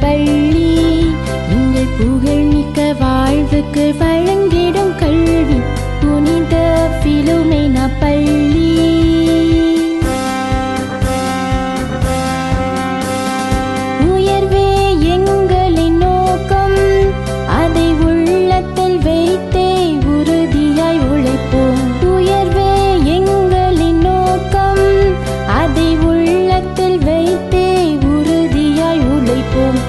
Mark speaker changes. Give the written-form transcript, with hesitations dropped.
Speaker 1: பள்ளி எங்கள் புகழ்மிக்க வாழ்வுக்கு வழங்கிடும் கல்வி புனித பிலோமேனா பள்ளி. உயர்வே எங்களின் நோக்கம், அதை உள்ளத்தில் வைத்தே உறுதியாய் உழைப்போம். உயர்வே எங்களின் நோக்கம், அதை உள்ளத்தில் வைத்தே உறுதியாய் உழைப்போம்.